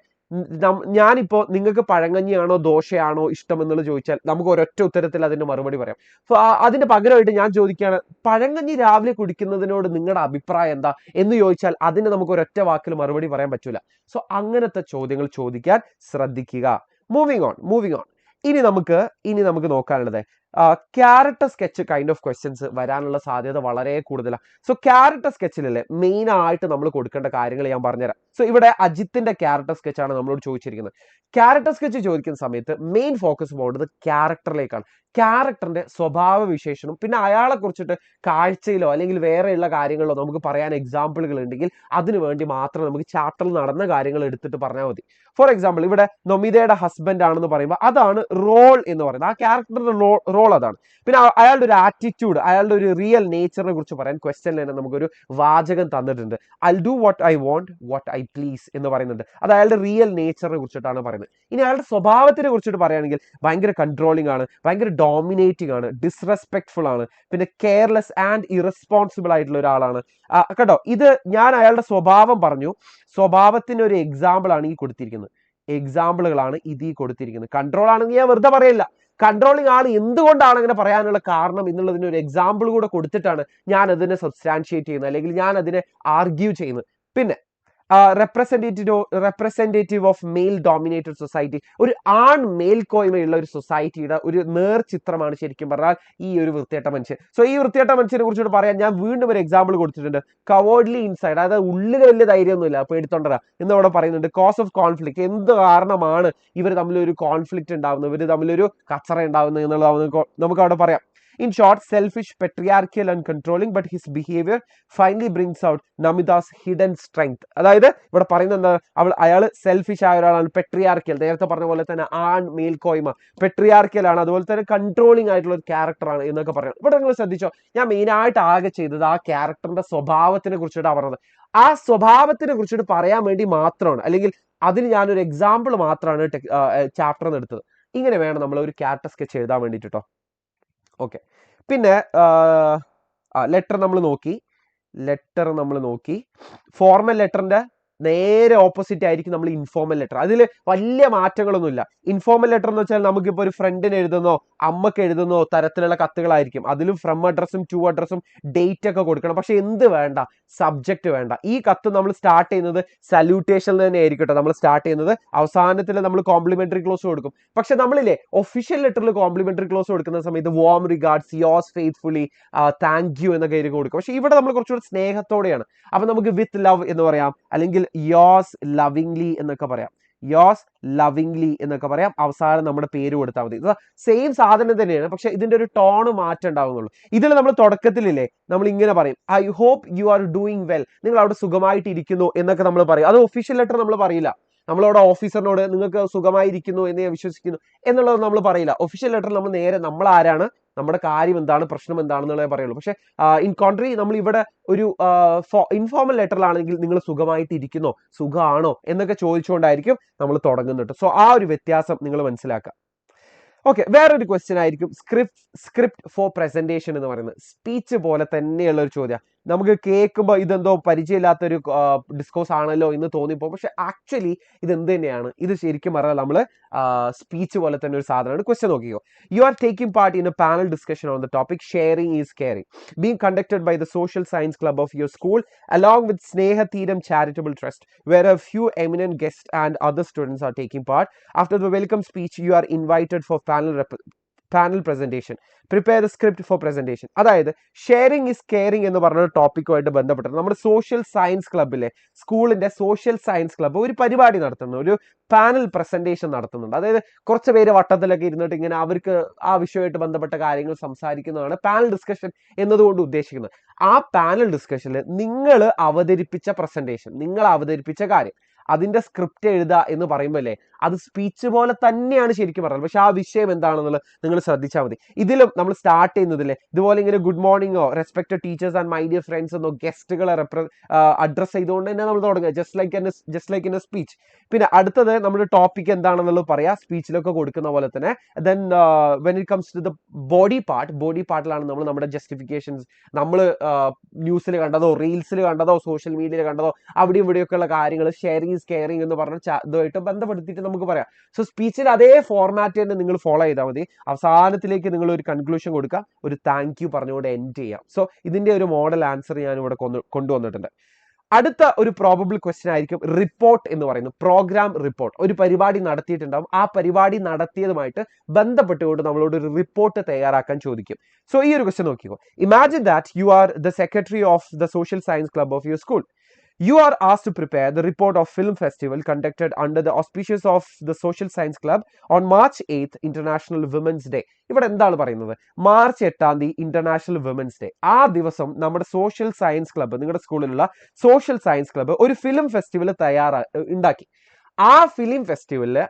ഞാനിപ്പോ നിങ്ങൾക്ക് പഴങ്കഞ്ഞിയാണോ ദോശയാണോ ഇഷ്ടം എന്നുള്ളത് ചോദിച്ചാൽ നമുക്ക് ഒരൊറ്റ ഉത്തരത്തിൽ അതിന്റെ മറുപടി പറയാം. അതിന്റെ പകരമായിട്ട് ഞാൻ ചോദിക്കുകയാണ്, പഴങ്കഞ്ഞി രാവിലെ കുടിക്കുന്നതിനോട് നിങ്ങളുടെ അഭിപ്രായം എന്താ എന്ന് ചോദിച്ചാൽ അതിന് നമുക്ക് ഒരൊറ്റ വാക്കിൽ മറുപടി പറയാൻ പറ്റൂല. സോ അങ്ങനത്തെ ചോദ്യങ്ങൾ ചോദിക്കാൻ ശ്രദ്ധിക്കുക. Moving on. ഇനി നമുക്ക് നോക്കാനുള്ളത് character sketch kind of questions വരാനുള്ള സാധ്യത വളരെ കൂടുതലാണ്. സോ ക്യാരക്ടർ സ്കെച്ചിലല്ലേ മെയിൻ ആയിട്ട് നമ്മൾ കൊടുക്കേണ്ട കാര്യങ്ങൾ ഞാൻ പറഞ്ഞുതരാം. സോ ഇവിടെ അജിത്തിന്റെ ക്യാരക്ടർ സ്കെച്ച് ആണ് നമ്മളോട് ചോദിച്ചിരിക്കുന്നത്. ക്യാരക്ടർ സ്കെച്ച് ചോദിക്കുന്ന സമയത്ത് മെയിൻ ഫോക്കസ് പോകേണ്ടത് ക്യാരക്ടറിലേക്കാണ്. ക്യാരക്ടറിന്റെ സ്വഭാവ വിശേഷണം, പിന്നെ അയാളെ കുറിച്ചിട്ട് കാഴ്ചയിലോ അല്ലെങ്കിൽ വേറെയുള്ള കാര്യങ്ങളിലോ നമുക്ക് പറയാൻ എക്സാമ്പിളുകൾ ഉണ്ടെങ്കിൽ അതിനു വേണ്ടി മാത്രം നമുക്ക് ചാപ്റ്ററിൽ നടന്ന കാര്യങ്ങൾ എടുത്തിട്ട് പറഞ്ഞാൽ മതി. ഫോർ എക്സാമ്പിൾ, ഇവിടെ നൊമിതയുടെ ഹസ്ബൻഡ് ആണെന്ന് പറയുമ്പോൾ അതാണ് റോൾ എന്ന് പറയുന്നത്, ആ ക്യാരക്ടറിന്റെ റോൾ അതാണ്. പിന്നെ അയാളുടെ ഒരു ആറ്റിറ്റ്യൂഡ്, അയാളുടെ ഒരു റിയൽ നേച്ചറിനെ കുറിച്ച് പറയാൻ ക്വസ്റ്റ്യൻ തന്നെ നമുക്കൊരു വാചകം തന്നിട്ടുണ്ട്. I do what I want what I please എന്ന് പറയുന്നുണ്ട്. അത് അയാളുടെ റിയൽ നേച്ചറിനെ കുറിച്ചിട്ടാണ് പറയുന്നത്. ഇനി അയാളുടെ സ്വഭാവത്തിനെ കുറിച്ചിട്ട് പറയുകയാണെങ്കിൽ ഭയങ്കര കൺട്രോളിംഗ് ആണ്, ഭയങ്കര ഡോമിനേറ്റിംഗ് ആണ്, ഡിസ്റെസ്പെക്ട്ഫുൾ ആണ്, പിന്നെ കെയർലെസ് ആൻഡ് ഇറസ്പോൺസിബിൾ ആയിട്ടുള്ള ഒരാളാണ്. കേട്ടോ, ഇത് ഞാൻ അയാളുടെ സ്വഭാവം പറഞ്ഞു, സ്വഭാവത്തിന് ഒരു എക്സാമ്പിൾ ആണ് ഈ കൊടുത്തിരിക്കുന്നത്, എക്സാമ്പിളുകളാണ് ഇത് ഈ കൊടുത്തിരിക്കുന്നത്. കൺട്രോൾ ആണെങ്കിൽ ഞാൻ വെറുതെ പറയില്ല, കൺട്രോളിങ് ആൾ എന്തുകൊണ്ടാണ് അങ്ങനെ പറയാനുള്ള കാരണം എന്നുള്ളതിന് ഒരു എക്സാമ്പിൾ കൂടെ കൊടുത്തിട്ടാണ് ഞാൻ അതിനെ സബ്സ്റ്റാൻഷിയേറ്റ് ചെയ്യുന്നത്, അല്ലെങ്കിൽ ഞാൻ അതിനെ ആർഗ്യൂ ചെയ്യുന്നത്. പിന്നെ representative of male dominated society, ഒരു ആൺ മേൽക്കോയ്മയുള്ള ഒരു സൊസൈറ്റിയുടെ ഒരു നേർചിത്രമാണ് ശരിക്കും പറഞ്ഞാൽ ഈ ഒരു വൃത്തികെട്ട മനുഷ്യൻ. സോ ഈ വൃത്തികെട്ട മനുഷ്യനെ കുറിച്ചിട്ട് പറയാൻ ഞാൻ വീണ്ടും ഒരു എക്സാമ്പിൾ കൊടുത്തിട്ടുണ്ട്. കവേർഡ്ലി ഇൻസൈഡ്, അതായത് ഉള്ളിൽ വലിയ ധൈര്യമൊന്നുമില്ല, പേടിത്തൊണ്ടരാ എന്നവിടെ പറയുന്നുണ്ട്. കോസ് ഓഫ് കോൺഫ്ലിക്റ്റ്, എന്ത് കാരണമാണ് ഇവർ തമ്മിലൊരു കോൺഫ്ലിക്റ്റ് ഉണ്ടാവുന്നത്, ഇവർ തമ്മിലൊരു കച്ചറ ഉണ്ടാവുന്നത് എന്നുള്ളത് നമുക്ക് അവിടെ പറയാം. In short, selfish, patriarchal and controlling, but his behavior finally brings out Namida's hidden strength. അതായത് ഇവിടെ പറയുന്നത് എന്താ, അയാൾ സെൽഫിഷ് ആയ ഒരാളാണ്, പെട്രിയാർക്കൽ, നേരത്തെ പറഞ്ഞ പോലെ തന്നെ ആൺ മേൽക്കോയ്മ, പെട്രിയാർക്കൽ ആണ്, അതുപോലെ തന്നെ കൺട്രോളിംഗ് ആയിട്ടുള്ള ഒരു ക്യാരക്ടറാണ് എന്നൊക്കെ പറയാം. ഇവിടെ നിങ്ങൾ ശ്രദ്ധിച്ചോ, ഞാൻ മെയിനായിട്ട് ആകെ ചെയ്തത് ആ ക്യാരക്ടറിന്റെ സ്വഭാവത്തിനെ കുറിച്ചിട്ടാണ് പറഞ്ഞത്. ആ സ്വഭാവത്തിനെ കുറിച്ചിട്ട് പറയാൻ വേണ്ടി മാത്രമാണ്, അല്ലെങ്കിൽ അതിന് ഞാനൊരു എക്സാമ്പിൾ മാത്രമാണ് ചാപ്റ്ററിൽ നിന്ന് എടുത്തത്. ഇങ്ങനെ വേണം നമ്മൾ ഒരു ക്യാരക്ടർ സ്കെച്ച് എഴുതാൻ വേണ്ടിയിട്ട് കേട്ടോ. ഓക്കെ, പിന്നെ ലെറ്റർ നമ്മൾ നോക്കി. ഫോർമൽ ലെറ്ററിന്റെ നേരെ ഓപ്പോസിറ്റ് ആയിരിക്കും നമ്മൾ ഇൻഫോർമൽ ലെറ്റർ. അതിൽ വലിയ മാറ്റങ്ങളൊന്നുമില്ല. ഇൻഫോർമൽ ലെറ്റർ എന്ന് വെച്ചാൽ നമുക്കിപ്പോൾ ഒരു ഫ്രണ്ടിന് എഴുതുന്നോ അമ്മക്ക് എഴുതുന്നോ തരത്തിലുള്ള കത്തുകളായിരിക്കും. അതിലും ഫ്രം അഡ്രസ്സും ടു അഡ്രസ്സും ഡേറ്റ് ഒക്കെ കൊടുക്കണം. പക്ഷെ എന്ത് വേണ്ട, സബ്ജക്റ്റ് വേണ്ട. ഈ കത്ത് നമ്മൾ സ്റ്റാർട്ട് ചെയ്യുന്നത് സല്യൂട്ടേഷനിൽ തന്നെ ആയിരിക്കട്ടെ നമ്മൾ സ്റ്റാർട്ട് ചെയ്യുന്നത്. അവസാനത്തിൽ നമ്മൾ കോംപ്ലിമെന്ററി ക്ലോസ് കൊടുക്കും. പക്ഷെ നമ്മളില്ലേ ഒഫീഷ്യൽ ലെറ്ററിൽ കോംപ്ലിമെന്ററി ക്ലോസ് കൊടുക്കുന്ന സമയത്ത് warm regards, yours faithfully, thank you എന്നൊക്കെ ആയിരിക്കും കൊടുക്കും. പക്ഷെ ഇവിടെ നമ്മൾ കുറച്ചുകൂടി സ്നേഹത്തോടെയാണ്. അപ്പൊ നമുക്ക് വിത്ത് ലവ് എന്ന് പറയാം, അല്ലെങ്കിൽ യോസ് ലവിംഗ്ലി എന്നൊക്കെ പറയാം. യോസ് ലവിംഗ്ലി എന്നൊക്കെ പറയാം. അവസാനം നമ്മുടെ പേര് കൊടുത്താൽ മതി. സെയിം സാധനം തന്നെയാണ്, പക്ഷെ ഇതിന്റെ ഒരു ടോണ് മാറ്റം ഉണ്ടാവുന്നുള്ളൂ. ഇതിൽ നമ്മൾ തുടക്കത്തിലില്ലേ നമ്മൾ ഇങ്ങനെ പറയും, I hope you are doing well, നിങ്ങൾ അവിടെ സുഖമായിട്ട് ഇരിക്കുന്നു എന്നൊക്കെ നമ്മൾ പറയും. അത് ഒഫീഷ്യൽ ലെറ്റർ നമ്മൾ പറയില്ല. നമ്മളവിടെ ഓഫീസറിനോട് നിങ്ങൾക്ക് സുഖമായിരിക്കുന്നു എന്ന് ഞാൻ വിശ്വസിക്കുന്നു എന്നുള്ളത് നമ്മൾ പറയില്ല. ഒഫീഷ്യൽ ലെറ്റർ നമ്മൾ നേരെ നമ്മൾ ആരാണ്, നമ്മുടെ കാര്യം എന്താണ്, പ്രശ്നം എന്താണെന്നുള്ളതേ പറയുള്ളൂ. പക്ഷെ ഇൻ കോൺട്രി നമ്മൾ ഇവിടെ ഒരു ഇൻഫോർമൽ ലെറ്ററിലാണെങ്കിൽ നിങ്ങൾ സുഖമായിട്ട് ഇരിക്കുന്നോ, സുഖമാണോ എന്നൊക്കെ ചോദിച്ചുകൊണ്ടായിരിക്കും നമ്മൾ തുടങ്ങുന്നുണ്ട്. സോ ആ ഒരു വ്യത്യാസം നിങ്ങൾ മനസ്സിലാക്കുക. ഓക്കെ, വേറൊരു ക്വസ്റ്റ്യൻ ആയിരിക്കും സ്ക്രിപ്റ്റ് ഫോർ പ്രസന്റേഷൻ എന്ന് പറയുന്നത്. സ്പീച്ച് പോലെ തന്നെയുള്ള ഒരു ചോദ്യം. നമുക്ക് കേൾക്കുമ്പോൾ ഇതെന്തോ പരിചയമില്ലാത്തൊരു ഡിസ്കോസ് ആണല്ലോ എന്ന് തോന്നിപ്പോ, പക്ഷെ ആക്ച്വലി ഇത് എന്ത് തന്നെയാണ്, ഇത് ശരിക്കും പറഞ്ഞാൽ നമ്മൾ സ്പീച്ച് പോലെ തന്നെ ഒരു സാധനമാണ്. ക്വസ്റ്റ്യൻ നോക്കിക്കോ. You are taking part in a panel discussion on the topic sharing is caring being conducted by the social science club of your school along with Snehathiram Charitable Trust, where a few eminent guests and other students are taking part. After the welcome speech, you are invited for panel presentation. Prepare the script for presentation. അതായത് sharing is caring എന്ന് പറഞ്ഞ ടോപ്പിക്കുമായിട്ട് ബന്ധപ്പെട്ട് നമ്മുടെ social science ക്ലബിലെ സ്കൂളിന്റെ social science club ഒരു പരിപാടി നടത്തുന്നു, ഒരു പാനൽ പ്രസന്റേഷൻ നടത്തുന്നുണ്ട്. അതായത് കുറച്ച് പേര് വട്ടത്തിലൊക്കെ ഇരുന്നിട്ട് ഇങ്ങനെ അവർക്ക് ആ വിഷയമായിട്ട് ബന്ധപ്പെട്ട കാര്യങ്ങൾ സംസാരിക്കുന്നതാണ് പാനൽ ഡിസ്കഷൻ എന്നതുകൊണ്ട് ഉദ്ദേശിക്കുന്നത്. ആ പാനൽ ഡിസ്കഷനിൽ നിങ്ങൾ അവതരിപ്പിച്ച പ്രസന്റേഷൻ, നിങ്ങൾ അവതരിപ്പിച്ച കാര്യം, അതിന്റെ സ്ക്രിപ്റ്റ് എഴുതുക എന്ന് പറയുമ്പോൾ അല്ലേ അത് സ്പീച്ച് പോലെ തന്നെയാണ് ശരിക്കും പറയുന്നത്. പക്ഷെ ആ വിഷയം എന്താണെന്നുള്ളത് നിങ്ങൾ ശ്രദ്ധിച്ചാൽ മതി. ഇതിലും നമ്മൾ സ്റ്റാർട്ട് ചെയ്യുന്നതില്ലേ ഇതുപോലെ ഇങ്ങനെ ഗുഡ് മോർണിംഗോ respected teachers and my dear friends എന്നോ ഗസ്റ്റുകളെ അഡ്രസ് ചെയ്തുകൊണ്ട് തന്നെ നമ്മൾ തുടങ്ങുക, just like in a speech. പിന്നെ അടുത്തത് നമ്മുടെ ടോപ്പിക് എന്താണെന്നുള്ളത് പറയാം, സ്പീച്ചിലൊക്കെ കൊടുക്കുന്ന പോലെ തന്നെ. Then when it comes to the body പാർട്ടിലാണ് നമ്മൾ നമ്മുടെ ജസ്റ്റിഫിക്കേഷൻസ്, നമ്മൾ ന്യൂസിൽ കണ്ടതോ റീൽസിൽ കണ്ടതോ സോഷ്യൽ മീഡിയയിൽ കണ്ടതോ അവിടെയും ഇവിടെയൊക്കെയുള്ള കാര്യങ്ങൾ ഷെയറിംഗ് ഈസ് കെയറിംഗ് എന്ന് പറഞ്ഞ ഇതുമായിട്ട് ബന്ധപ്പെടുത്തിയിട്ട് നമുക്ക് പറയാം. സോ സ്പീച്ചിൽ അതേ ഫോർമാറ്റ് തന്നെ നിങ്ങൾ ഫോളോ ചെയ്താൽ മതി. അവസാനത്തിലേക്ക് നിങ്ങൾ ഒരു കൺക്ലൂഷൻ കൊടുക്കുക, ഒരു താങ്ക് യു പറഞ്ഞുകൊണ്ട് എൻഡ് ചെയ്യാം. സോ ഇതിന്റെ ഒരു മോഡൽ ആൻസർ ഞാൻ ഇവിടെ കൊണ്ടുവന്നിട്ടുണ്ട്. അടുത്ത ഒരു പ്രോബബിൾ ക്വസ്റ്റ്യൻ ആയിരിക്കും റിപ്പോർട്ട് എന്ന് പറയുന്നത്. Programme report. ഒരു പരിപാടി നടത്തിയിട്ടുണ്ടാവും, ആ പരിപാടി നടത്തിയതുമായിട്ട് ബന്ധപ്പെട്ടുകൊണ്ട് നമ്മളോട് ഒരു റിപ്പോർട്ട് തയ്യാറാക്കാൻ ചോദിക്കും. സോ ഈ ഒരു ക്വസ്റ്റ്യൻ നോക്കിക്കോ. Imagine that you are the secretary of the social science club of your school. You are asked to prepare the report of film festival conducted under the auspices of the Social Science Club on March 8th, International Women's Day. ഇവിടെ എന്താണ് പറയുന്നത്? March 8 international women's day. ആ ദിവസം നമ്മുടെ social science club, നിങ്ങളുടെ സ്കൂളിലുള്ള social science club ഒരു film festival ഉണ്ടാക്കി. ആ ഫിലിം ഫെസ്റ്റിവലില്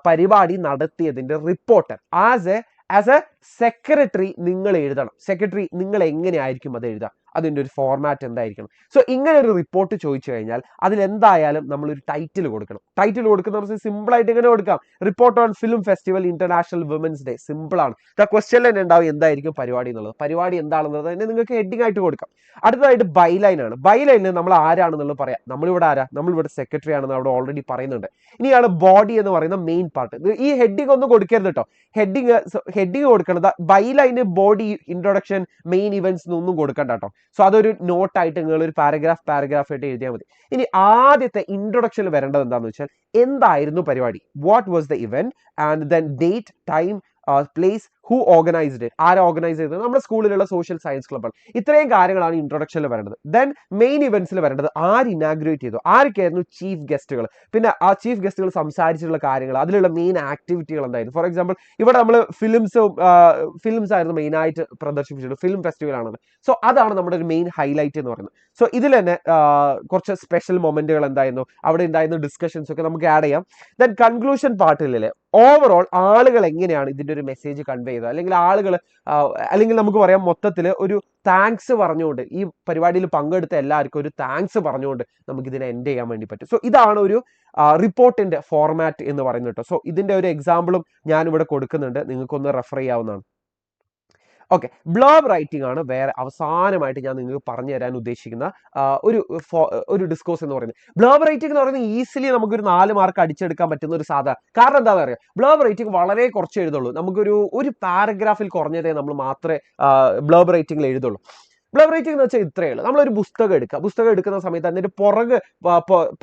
പരിപാടി നടത്തിയതിന്റെ റിപ്പോർട്ട് ആസ് എ സെക്രട്ടറി നിങ്ങൾ എഴുതണം. സെക്രട്ടറി നിങ്ങൾ എങ്ങനെയായിരിക്കും അത് എഴുതുക, അതിൻ്റെ ഒരു ഫോർമാറ്റ് എന്തായിരിക്കണം. സോ ഇങ്ങനെ ഒരു റിപ്പോർട്ട് ചോദിച്ചു കഴിഞ്ഞാൽ അതിലെന്തായാലും നമ്മളൊരു ടൈറ്റിൽ കൊടുക്കണം. ടൈറ്റിൽ കൊടുക്കുന്ന സിമ്പിൾ ആയിട്ട് ഇങ്ങനെ കൊടുക്കാം, report on film festival international women's day. Simple ആണ്. ക്വസ്റ്റ്യൻ തന്നെ ഉണ്ടാവും എന്തായിരിക്കും പരിപാടി എന്നുള്ളത്. പരിപാടി എന്താണെന്നുള്ളത് തന്നെ നിങ്ങൾക്ക് ഹെഡിങ് ആയിട്ട് കൊടുക്കാം. അടുത്തതായിട്ട് ബൈലൈൻ ആണ്. ബൈലൈനിൽ നമ്മൾ ആരാണെന്നുള്ളത് പറയാം. നമ്മളിവിടെ ആരാ, നമ്മളിവിടെ സെക്രട്ടറി ആണെന്ന് അവിടെ ഓൾറെഡി പറയുന്നുണ്ട്. ഇനിയാണ് ബോഡി എന്ന് പറയുന്ന മെയിൻ പാർട്ട്. ഈ ഹെഡിങ് ഒന്നും കൊടുക്കരുത് കേട്ടോ. ഹെഡിങ് കൊടുക്കണത് ബൈലൈന് ബോഡി ഇൻട്രൊഡക്ഷൻ മെയിൻ ഇവന്റ്സ് ഒന്നും കൊടുക്കണ്ട കേട്ടോ. സോ അതൊരു നോട്ടായിട്ട് നിങ്ങൾ ഒരു പാരഗ്രാഫ് ആയിട്ട് എഴുതിയാൽ മതി. ഇനി ആദ്യത്തെ ഇൻട്രൊഡക്ഷനിൽ വരേണ്ടത് എന്താണെന്ന് വെച്ചാൽ എന്തായിരുന്നു പരിപാടി, what was the event and then date, time, place, who organised it, ആരെ ഓർഗനൈസ് ചെയ്തത്, നമ്മുടെ സ്കൂളിലുള്ള സോഷ്യൽ സയൻസ് ക്ലബ്ബാണ്. ഇത്രയും കാര്യങ്ങളാണ് ഇൻട്രൊഡക്ഷനിൽ വരേണ്ടത്. ദെൻ മെയിൻ ഇവന്റ്സിൽ വരേണ്ടത് ആര് ഇനാഗ്രേറ്റ് ചെയ്തു, ആരൊക്കെയായിരുന്നു ചീഫ് ഗസ്റ്റുകൾ, പിന്നെ ആ ചീഫ് ഗസ്റ്റുകൾ സംസാരിച്ചിട്ടുള്ള കാര്യങ്ങൾ, അതിലുള്ള മെയിൻ ആക്ടിവിറ്റികൾ എന്തായിരുന്നു. ഫോർ എക്സാമ്പിൾ ഇവിടെ നമ്മൾ ഫിലിംസ് ആയിരുന്നു മെയിനായിട്ട് പ്രദർശിപ്പിച്ചത്, ഫിലിം ഫെസ്റ്റിവൽ ആണത്. സോ അതാണ് നമ്മുടെ ഒരു മെയിൻ ഹൈലൈറ്റ് എന്ന് പറയുന്നത്. സോ ഇതിൽ തന്നെ കുറച്ച് സ്പെഷ്യൽ മൊമെന്റുകൾ എന്തായിരുന്നു, അവിടെ ഉണ്ടായിരുന്ന ഡിസ്കഷൻസ് ഒക്കെ നമുക്ക് ആഡ് ചെയ്യാം. ദെൻ കൺക്ലൂഷൻ പാർട്ടിലെ ഓവറോൾ ആളുകൾ എങ്ങനെയാണ് ഇതിന്റെ ഒരു മെസ്സേജ് കൺവേ ചെയ്തത്, അല്ലെങ്കിൽ നമുക്ക് പറയാം മൊത്തത്തിൽ ഒരു താങ്ക്സ് പറഞ്ഞുകൊണ്ട് ഈ പരിപാടിയിൽ പങ്കെടുത്ത എല്ലാവർക്കും ഒരു താങ്ക്സ് പറഞ്ഞുകൊണ്ട് നമുക്ക് ഇതിനെ എൻഡ് ചെയ്യാൻ വേണ്ടി പറ്റും. സോ ഇതാണ് ഒരു റിപ്പോർട്ടിന്റെ ഫോർമാറ്റ് എന്ന് പറയുന്നത് കേട്ടോ. സോ ഇതിന്റെ ഒരു എക്സാമ്പിളും ഞാൻ ഇവിടെ കൊടുക്കുന്നുണ്ട്, നിങ്ങൾക്കൊന്ന് റെഫർ ചെയ്യാവുന്നതാണ്. ഓക്കെ, ബ്ലർബ് റൈറ്റിംഗ് ആണ് വേറെ അവസാനമായിട്ട് ഞാൻ നിങ്ങൾക്ക് പറഞ്ഞു തരാൻ ഉദ്ദേശിക്കുന്ന ഒരു ഡിസ്കോഴ്സ് എന്ന് പറയുന്നത്. ബ്ലർബ് റൈറ്റിംഗ് എന്ന് പറയുന്നത് ഈസിലി നമുക്കൊരു 4 മാർക്ക് അടിച്ചെടുക്കാൻ പറ്റുന്ന ഒരു സാധാരണ. കാരണം എന്താണെന്ന് അറിയാം, ബ്ലർബ് റൈറ്റിംഗ് വളരെ കുറച്ച് എഴുതുള്ളൂ. ഒരു പാരഗ്രാഫിൽ കുറഞ്ഞതേ നമ്മൾ മാത്രമേ ബ്ലർബ് റൈറ്റിംഗിൽ എഴുതുള്ളൂ. ബ്ലർബ് റൈറ്റിംഗ് എന്ന് വെച്ചാൽ ഇത്രയേ ഉള്ളൂ. നമ്മളൊരു പുസ്തകം എടുക്കുന്ന സമയത്ത് അതിന്റെ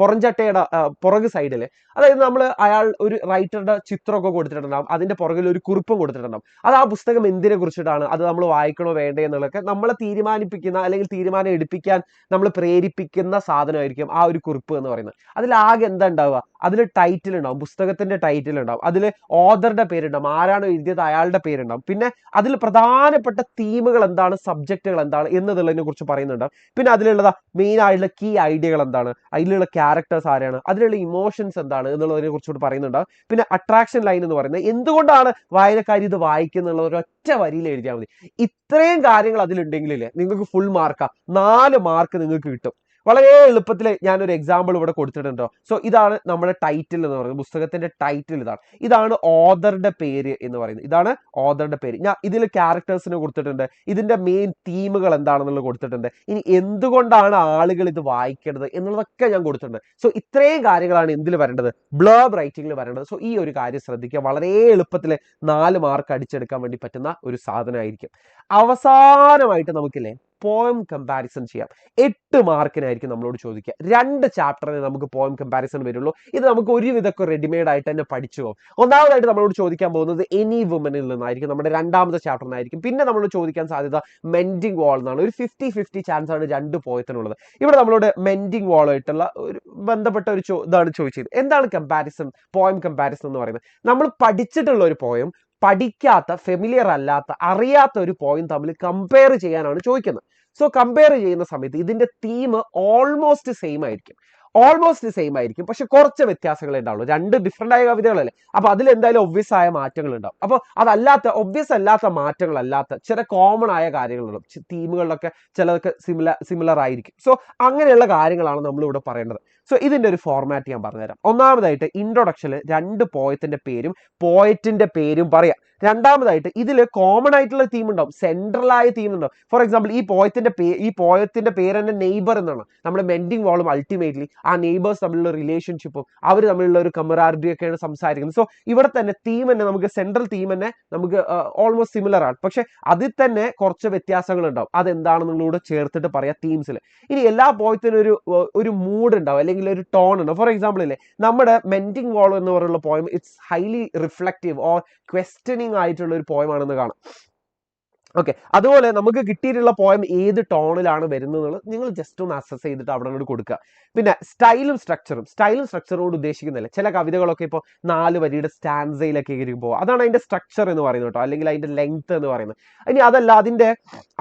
പുറംചട്ടയുടെ പുറക് സൈഡിൽ, അതായത് അയാൾ ഒരു റൈറ്ററുടെ ചിത്രമൊക്കെ കൊടുത്തിട്ടുണ്ടാവും, അതിന്റെ പുറകിൽ ഒരു കുറിപ്പും കൊടുത്തിട്ടുണ്ടാവും. അത് ആ പുസ്തകം എന്തിനെ കുറിച്ചിട്ടാണ്, അത് നമ്മൾ വായിക്കണോ വേണ്ടേ എന്നുള്ളതൊക്കെ നമ്മളെ തീരുമാനിപ്പിക്കുന്ന അല്ലെങ്കിൽ തീരുമാനം എടുപ്പിക്കാൻ നമ്മൾ പ്രേരിപ്പിക്കുന്ന സാധനമായിരിക്കും ആ ഒരു കുറിപ്പ് എന്ന് പറയുന്നത്. അതിലാകെ എന്താ ഉണ്ടാവുക, അതിൽ ടൈറ്റിൽ ഉണ്ടാവും, പുസ്തകത്തിന്റെ ടൈറ്റിൽ ഉണ്ടാവും, അതിൽ ഓഥറുടെ പേരുണ്ടാവും, ആരാണോ എഴുതിയത് അയാളുടെ പേരുണ്ടാവും, പിന്നെ അതിൽ പ്രധാനപ്പെട്ട തീമുകൾ എന്താണ്, സബ്ജക്റ്റുകൾ എന്താണ് എന്നതിനെ കുറിച്ച് പറയുന്നുണ്ട്. പിന്നെ അതിലുള്ള മെയിൻ ആയിട്ടുള്ള കീ ഐഡിയകൾ എന്താണ്, അതിലുള്ള ക്യാരക്ടേഴ്സ് ആരാണ്, അതിലുള്ള ഇമോഷൻസ് എന്താണ് എന്നുള്ളതിനെ കുറിച്ചുകൂടി പറയുന്നുണ്ട്. പിന്നെ അട്രാക്ഷൻ ലൈൻ എന്ന് പറയുന്നത് എന്തുകൊണ്ടാണ് വായനക്കാരി ഇത് വായിക്കുന്നുള്ള ഒരൊറ്റ വരിയിൽ എഴുതിയാൽ മതി. ഇത്രയും കാര്യങ്ങൾ അതിലുണ്ടെങ്കിലേ നിങ്ങൾക്ക് ഫുൾ മാർക്കാ, 4 മാർക്ക് നിങ്ങൾക്ക് കിട്ടും. വളരെ എളുപ്പത്തിൽ ഞാനൊരു എക്സാമ്പിൾ ഇവിടെ കൊടുത്തിട്ടുണ്ടോ. സോ ഇതാണ് നമ്മുടെ ടൈറ്റിൽ എന്ന് പറയുന്നത്, പുസ്തകത്തിന്റെ ടൈറ്റിൽ ഇതാണ് ഓഥറുടെ പേര് എന്ന് പറയുന്നത്, ഇതാണ് ഓഥറുടെ പേര്. ഞാൻ ഇതിൽ ക്യാരക്ടേഴ്സിന് കൊടുത്തിട്ടുണ്ട്, ഇതിന്റെ മെയിൻ തീമുകൾ എന്താണെന്നുള്ളത് കൊടുത്തിട്ടുണ്ട്, ഇനി എന്തുകൊണ്ടാണ് ആളുകൾ ഇത് വായിക്കേണ്ടത് എന്നുള്ളതൊക്കെ ഞാൻ കൊടുത്തിട്ടുണ്ട്. സോ ഇത്രയും കാര്യങ്ങളാണ് എന്തിൽ വരേണ്ടത്, ബ്ലർബ് റൈറ്റിംഗിൽ വരേണ്ടത്. സോ ഈ ഒരു കാര്യം ശ്രദ്ധിക്കുക, വളരെ എളുപ്പത്തിൽ 4 മാർക്ക് അടിച്ചെടുക്കാൻ വേണ്ടി പറ്റുന്ന ഒരു സാധനമായിരിക്കും. അവസാനമായിട്ട് നമുക്കില്ലേ പോയം കമ്പാരിസൺ ചെയ്യാം. 8 മാർക്കിനായിരിക്കും നമ്മളോട് ചോദിക്കുക. 2 ചാപ്റ്ററിന് നമുക്ക് പോയം കമ്പാരിസൺ വരുള്ളൂ. ഇത് നമുക്ക് ഒരുവിധമൊക്കെ റെഡിമെയ്ഡ് ആയിട്ട് തന്നെ പഠിച്ചു പോകും. ഒന്നാമതായിട്ട് നമ്മളോട് ചോദിക്കാൻ പോകുന്നത് എനി വുമനിൽ നിന്നായിരിക്കും, നമ്മുടെ 2ാമത്തെ ചാപ്റ്ററിനായിരിക്കും. പിന്നെ നമ്മളോട് ചോദിക്കാൻ സാധ്യത മെൻഡിങ് വാൾ എന്നാണ്. ഒരു 50-50 ചാൻസ് ആണ് 2 പോയത്തിനുള്ളത്. ഇവിടെ നമ്മളോട് മെൻഡിങ് വാളുമായിട്ടുള്ള ഒരു ബന്ധപ്പെട്ട ഒരു ഇതാണ് ചോദിച്ചത്. എന്താണ് കമ്പാരിസൺ, പോയം കമ്പാരിസൺ എന്ന് പറയുന്നത്? നമ്മൾ പഠിച്ചിട്ടുള്ള ഒരു പോയം പഠിക്കാത്ത, ഫെമിലിയർ അല്ലാത്ത, അറിയാത്ത ഒരു പോയിം തമ്മിൽ കമ്പയർ ചെയ്യാനാണ് ചോദിക്കുന്നത്. സോ കമ്പയർ ചെയ്യുന്ന സമയത്ത് ഇതിന്റെ തീം ഓൾമോസ്റ്റ് സെയിം ആയിരിക്കും, പക്ഷെ കുറച്ച് വ്യത്യാസങ്ങളേ ഉണ്ടാവുള്ളൂ. 2 ഡിഫറെന്റ് ആയ കവിതകളല്ലേ, അപ്പൊ അതിൽ എന്തായാലും ഒബ്വിയസ് ആയ മാറ്റങ്ങൾ ഉണ്ടാവും. അപ്പോൾ ഒബ്വിയസ് അല്ലാത്ത മാറ്റങ്ങളല്ലാത്ത ചില കോമൺ ആയ കാര്യങ്ങളുണ്ടാവും. തീമുകളിലൊക്കെ ചിലതൊക്കെ സിമിലർ ആയിരിക്കും. സോ അങ്ങനെയുള്ള കാര്യങ്ങളാണ് നമ്മൾ ഇവിടെ പറയേണ്ടത്. സോ ഇതിന്റെ ഒരു ഫോർമാറ്റ് ഞാൻ പറഞ്ഞുതരാം. ഒന്നാമതായിട്ട് ഇൻട്രൊഡക്ഷനിൽ 2 പോയറ്റിന്റെ പേരും പറയാം. രണ്ടാമതായിട്ട് ഇതിൽ കോമൺ ആയിട്ടുള്ള തീം ഉണ്ടാവും, സെൻട്രൽ ആയ തീം ഉണ്ടാവും. ഫോർ എക്സാമ്പിൾ ഈ പോയത്തിന്റെ പേര് തന്നെ നെയ്ബർ എന്നാണ്. നമ്മുടെ മെൻഡിങ് വാളും അൾട്ടിമേറ്റ്ലി ആ നെയ്ബേഴ്സ് തമ്മിലുള്ള റിലേഷൻഷിപ്പും അവർ തമ്മിലുള്ള ഒരു കമറാരിറ്റി ഒക്കെയാണ് സംസാരിക്കുന്നത്. സോ ഇവിടെ തന്നെ തീം തന്നെ നമുക്ക് സെൻട്രൽ തീം തന്നെ നമുക്ക് ഓൾമോസ്റ്റ് സിമിലർ ആണ്, പക്ഷെ അതിൽ തന്നെ കുറച്ച് വ്യത്യാസങ്ങൾ ഉണ്ടാവും. അതെന്താണെന്നുള്ളൂടെ ചേർത്തിട്ട് പറയാം തീംസിൽ. ഇനി എല്ലാ പോയത്തിനും ഒരു മൂഡ് ഉണ്ടാവും, അല്ലെങ്കിൽ ഒരു ടോൺ ഉണ്ടാവും. ഫോർ എക്സാമ്പിൾ ഇല്ലേ, നമ്മുടെ മെൻഡിങ് വാൾ എന്ന് പറയുന്ന poem it's highly reflective or questioning ആയിട്ടുള്ള ഒരു പോയമാണെന്ന് കാണാം. ഓക്കെ, അതുപോലെ നമുക്ക് കിട്ടിയിട്ടുള്ള പോയം ഏത് ടോണിലാണ് വരുന്നത് നിങ്ങൾ ജസ്റ്റ് ഒന്ന് അസസ് ചെയ്തിട്ട് അവിടെ കൊണ്ട് കൊടുക്കുക. പിന്നെ സ്റ്റൈലും സ്ട്രക്ചറോട് ഉദ്ദേശിക്കുന്നില്ല. ചില കവിതകളൊക്കെ ഇപ്പോൾ 4 വരിയുടെ സ്റ്റാൻസയിലൊക്കെ പോകും, അതാണ് അതിന്റെ സ്ട്രക്ചർ എന്ന് പറയുന്നത് കേട്ടോ, അല്ലെങ്കിൽ അതിന്റെ ലെങ്ത് എന്ന് പറയുന്നത്. ഇനി അതല്ല,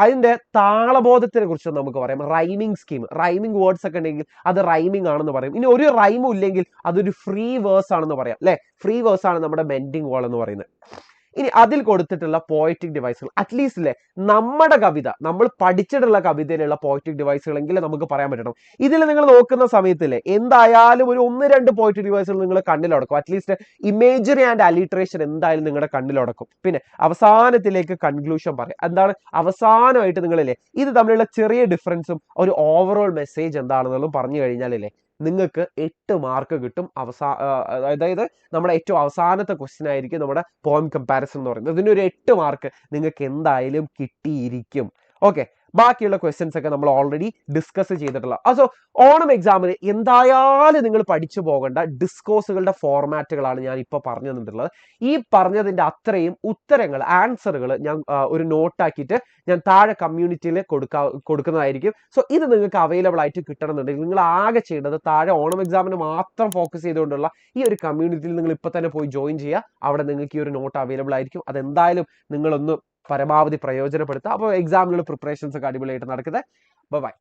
അതിന്റെ താളബോധത്തിനെ കുറിച്ച് നമുക്ക് പറയാം. റൈമിംഗ് വേർഡ്സ് ഒക്കെ ഉണ്ടെങ്കിൽ അത് റൈമിംഗ് ആണെന്ന് പറയും. ഇനി ഒരു റൈമും ഇല്ലെങ്കിൽ അതൊരു ഫ്രീ വേഴ്സ് ആണെന്ന് പറയാം അല്ലെ. ഫ്രീ വേഴ്സ് ആണ് നമ്മുടെ മെൻഡിങ് വാൾ എന്ന് പറയുന്നത്. ഇനി അതിൽ കൊടുത്തിട്ടുള്ള പോയറ്റിക് ഡിവൈസുകൾ, അറ്റ്ലീസ്റ്റ് അല്ലേ നമ്മുടെ കവിത, നമ്മൾ പഠിച്ചിട്ടുള്ള കവിതയിലുള്ള പോയറ്റിക് ഡിവൈസുകളെങ്കിലും നമുക്ക് പറയാൻ പറ്റണം. ഇതിൽ നിങ്ങൾ നോക്കുന്ന സമയത്തില്ലേ എന്തായാലും ഒരു 1-2 പോയറ്റിക് ഡിവൈസുകൾ നിങ്ങൾ കണ്ണിലടക്കും. അറ്റ്ലീസ്റ്റ് ഇമേജറി ആൻഡ് അലിട്രേഷൻ എന്തായാലും നിങ്ങളുടെ കണ്ണിലടക്കും. പിന്നെ അവസാനത്തിലേക്ക് കൺക്ലൂഷൻ പറയാം. എന്താണ് അവസാനമായിട്ട് നിങ്ങളില്ലേ ഇത് തമ്മിലുള്ള ചെറിയ ഡിഫറൻസും ഒരു ഓവറോൾ മെസ്സേജ് എന്താണെന്നുള്ളതും പറഞ്ഞു കഴിഞ്ഞാലല്ലേ നിങ്ങൾക്ക് 8 മാർക്ക് കിട്ടും. അതായത് നമ്മുടെ ഏറ്റവും അവസാനത്തെ ക്വസ്റ്റ്യൻ ആയിരിക്കും നമ്മുടെ പോയം കമ്പാരിസൺ എന്ന് പറയുന്നത്. ഇതിനൊരു 8 മാർക്ക് നിങ്ങൾക്ക് എന്തായാലും കിട്ടിയിരിക്കും. ഓക്കെ, ബാക്കിയുള്ള ക്വസ്റ്റ്യൻസ് ഒക്കെ നമ്മൾ ഓൾറെഡി ഡിസ്കസ് ചെയ്തിട്ടുള്ള. സോ ഓണം എക്സാമിന് എന്തായാലും നിങ്ങൾ പഠിച്ചു പോകേണ്ട ഡിസ്കോഴ്സുകളുടെ ഫോർമാറ്റുകളാണ് ഞാൻ ഇപ്പോൾ പറഞ്ഞു തന്നിട്ടുള്ളത്. ഈ പറഞ്ഞതിൻ്റെ അത്രയും ഉത്തരങ്ങൾ, ആൻസറുകൾ ഞാൻ ഒരു നോട്ടാക്കിയിട്ട് ഞാൻ താഴെ കമ്മ്യൂണിറ്റിയിൽ കൊടുക്കുന്നതായിരിക്കും. സോ ഇത് നിങ്ങൾക്ക് അവൈലബിൾ ആയിട്ട് കിട്ടണമെന്നുണ്ടെങ്കിൽ നിങ്ങൾ ആകെ ചെയ്യേണ്ടത് താഴെ ഓണം എക്സാമിന് മാത്രം ഫോക്കസ് ചെയ്തുകൊണ്ടുള്ള ഈ ഒരു കമ്മ്യൂണിറ്റിയിൽ നിങ്ങൾ ഇപ്പോൾ തന്നെ പോയി ജോയിൻ ചെയ്യുക. അവിടെ നിങ്ങൾക്ക് ഈ ഒരു നോട്ട് അവൈലബിൾ ആയിരിക്കും. അതെന്തായാലും നിങ്ങളൊന്ന് പരമാവധി പ്രയോജനപ്പെടുത്തുക. അപ്പോൾ എക്സാമിനുള്ള പ്രിപ്പറേഷൻസ് ഒക്കെ അടിപൊളിയായിട്ട് നടക്കുന്നത്. ബൈ.